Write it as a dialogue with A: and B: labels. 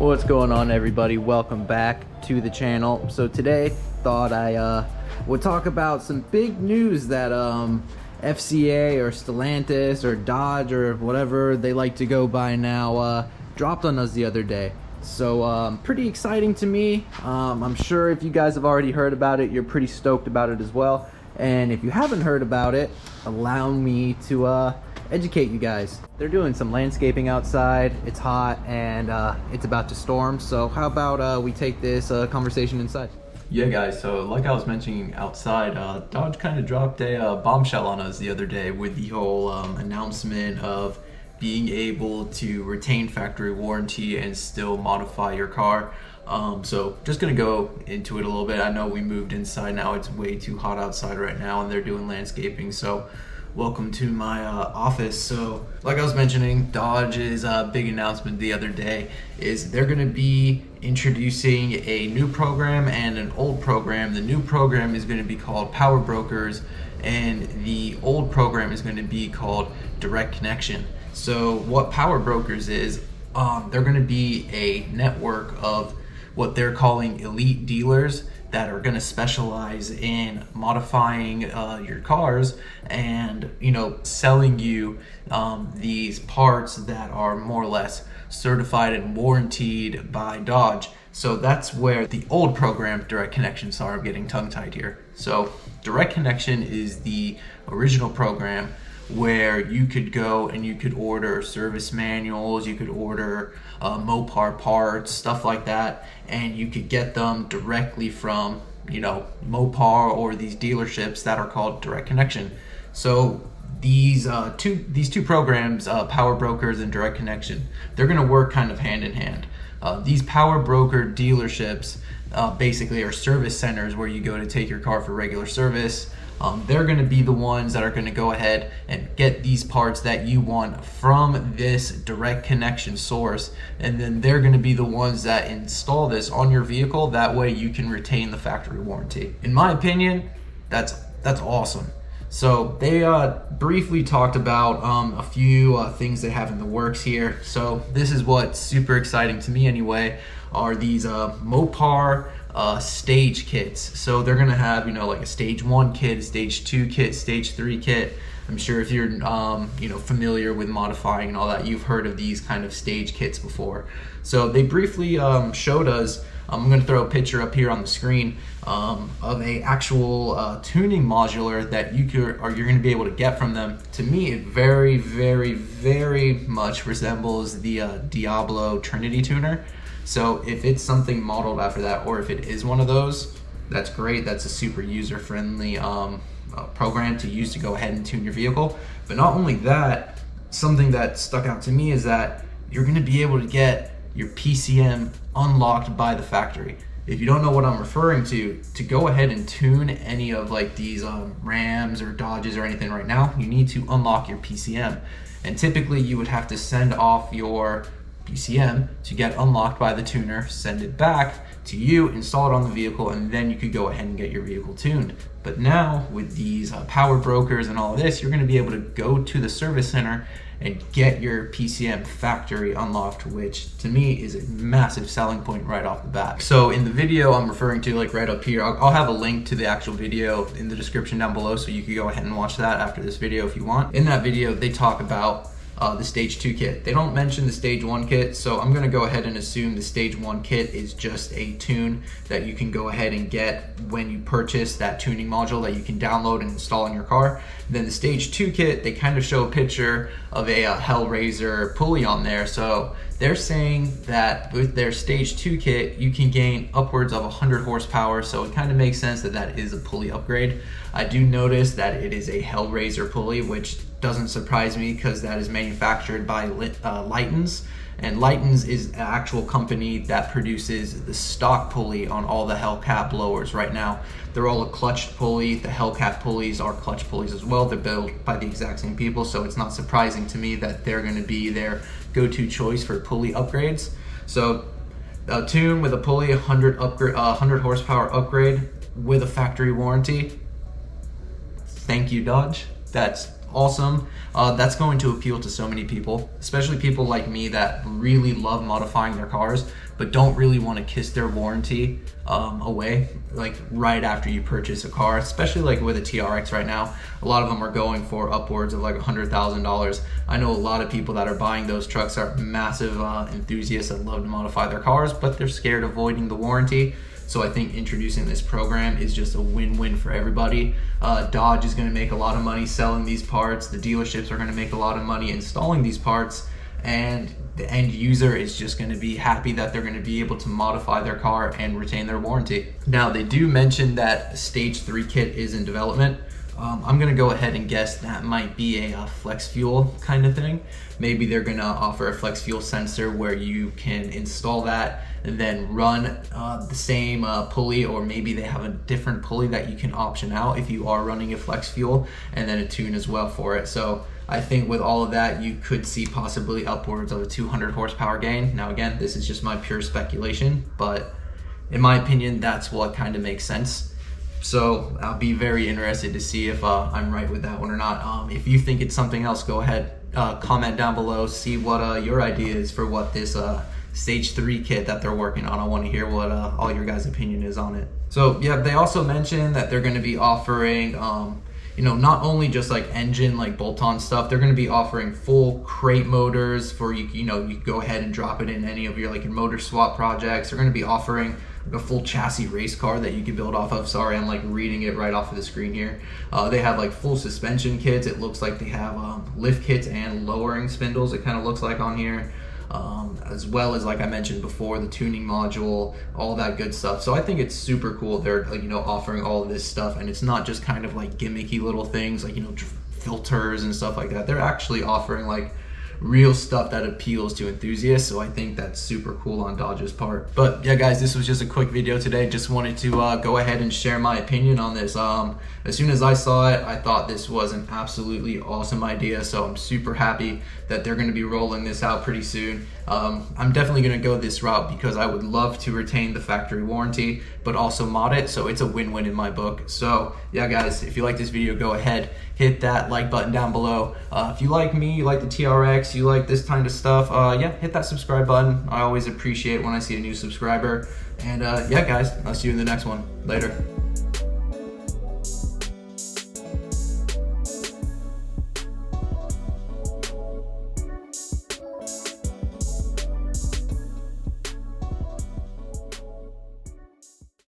A: What's going on, everybody? Welcome back to the channel. So today thought I would talk about some big news that FCA or Stellantis or Dodge or whatever they like to go by now dropped on us the other day. So pretty exciting to me. I'm sure if you guys have already heard about it, you're pretty stoked about it as well. And if you haven't heard about it, allow me to educate you guys. They're doing some landscaping outside. It's hot and it's about to storm. So how about we take this conversation inside?
B: Yeah, guys, so like I was mentioning outside, Dodge kind of dropped a bombshell on us the other day with the whole announcement of being able to retain factory warranty and still modify your car. So just gonna go into it a little bit. I know we moved inside now. It's way too hot outside right now and they're doing landscaping. So welcome to my office. So like I was mentioning, Dodge's big announcement the other day is they're going to be introducing a new program and an old program. The new program is going to be called Power Brokers and the old program is going to be called Direct Connection. So what Power Brokers is, they're going to be a network of what they're calling elite dealers that are going to specialize in modifying your cars and, you know, selling you these parts that are more or less certified and warranted by Dodge. So that's where the old program, Direct Connection, sorry, I'm getting tongue-tied here. So Direct Connection is the original program where you could go and you could order service manuals, you could order Mopar parts, stuff like that, and you could get them directly from, you know, Mopar or these dealerships that are called Direct Connection. So these two programs, Power Brokers and Direct Connection, they're going to work kind of hand in hand. These Power Broker dealerships basically are service centers where you go to take your car for regular service. They're going to be the ones that are going to go ahead and get these parts that you want from this Direct Connection source, and then they're going to be the ones that install this on your vehicle. That way you can retain the factory warranty. In my opinion, that's awesome. So they briefly talked about a few things they have in the works here. So this is what's super exciting to me anyway, are these Mopar stage kits. So they're gonna have, you know, like a stage 1 kit, a stage 2 kit, stage 3 kit. I'm sure if you're you know, familiar with modifying and all that, you've heard of these kind of stage kits before. So they briefly showed us, I'm going to throw a picture up here on the screen of a actual tuning modular that you're going to be able to get from them. To me, it very, very, very much resembles the Diablo Trinity tuner. So if it's something modeled after that, or if it is one of those, that's great. That's a super user-friendly program to use to go ahead and tune your vehicle. But not only that, something that stuck out to me is that you're going to be able to get your PCM unlocked by the factory. If you don't know what I'm referring to go ahead and tune any of like these Rams or Dodges or anything right now, you need to unlock your PCM. And typically you would have to send off your PCM to get unlocked by the tuner, send it back to you, install it on the vehicle, and then you could go ahead and get your vehicle tuned. But now with these Power Brokers and all of this, you're going to be able to go to the service center and get your PCM factory unlocked, which to me is a massive selling point right off the bat. So in the video I'm referring to, like right up here, I'll have a link to the actual video in the description down below, so you can go ahead and watch that after this video if you want. In that video they talk about the stage 2 kit. They don't mention the stage 1 kit, so I'm going to go ahead and assume the stage 1 kit is just a tune that you can go ahead and get when you purchase that tuning module that you can download and install in your car. Then the stage 2 kit, they kind of show a picture of a Hellraiser pulley on there. So they're saying that with their stage 2 kit, you can gain upwards of 100 horsepower. So it kind of makes sense that that is a pulley upgrade. I do notice that it is a Hellraiser pulley, which doesn't surprise me because that is manufactured by Lightens, and Lightens is an actual company that produces the stock pulley on all the Hellcat blowers right now. They're all a clutched pulley. The Hellcat pulleys are clutch pulleys as well. They're built by the exact same people, so it's not surprising to me that they're going to be their go-to choice for pulley upgrades. So a tune with a pulley, 100 horsepower upgrade with a factory warranty. Thank you, Dodge. That's awesome. That's going to appeal to so many people, especially people like me that really love modifying their cars but don't really want to kiss their warranty away like right after you purchase a car, especially like with a TRX right now. A lot of them are going for upwards of like $100,000. I know a lot of people that are buying those trucks are massive enthusiasts that love to modify their cars, but they're scared of voiding the warranty. So I think introducing this program is just a win-win for everybody. Dodge is going to make a lot of money selling these parts. The dealerships are going to make a lot of money installing these parts, and the end user is just going to be happy that they're going to be able to modify their car and retain their warranty. Now, they do mention that stage 3 kit is in development. I'm going to go ahead and guess that might be a flex fuel kind of thing. Maybe they're going to offer a flex fuel sensor where you can install that and then run the same pulley, or maybe they have a different pulley that you can option out if you are running a flex fuel, and then a tune as well for it. So I think with all of that, you could see possibly upwards of a 200 horsepower gain. Now again, this is just my pure speculation, but in my opinion, that's what kind of makes sense. So I'll be very interested to see if I'm right with that one or not. If you think it's something else, go ahead, comment down below, see what your idea is for what this stage 3 kit that they're working on. I want to hear what all your guys' opinion is on it. So yeah, they also mentioned that they're going to be offering not only just like engine, like bolt-on stuff, they're going to be offering full crate motors for you can go ahead and drop it in any of your your motor swap projects. They're going to be offering a full chassis race car that you can build off of. Sorry, I'm like reading it right off of the screen here. They have like full suspension kits. It looks like they have lift kits and lowering spindles, it kind of looks like on here. As well as, like I mentioned before, the tuning module, all that good stuff. So I think it's super cool they're offering all of this stuff, and it's not just kind of like gimmicky little things like filters and stuff like that. They're actually offering like real stuff that appeals to enthusiasts. So I think that's super cool on Dodge's part. But yeah guys, this was just a quick video today. Just wanted to go ahead and share my opinion on this. As soon as I saw it, I thought this was an absolutely awesome idea, so I'm super happy that they're going to be rolling this out pretty soon. I'm definitely going to go this route because I would love to retain the factory warranty but also mod it, so it's a win-win in my book. So yeah guys, if you like this video, go ahead, hit that like button down below. If you like me, you like the TRX, you like this kind of stuff, yeah, hit that subscribe button. I always appreciate when I see a new subscriber. And yeah guys, I'll see you in the next one. Later.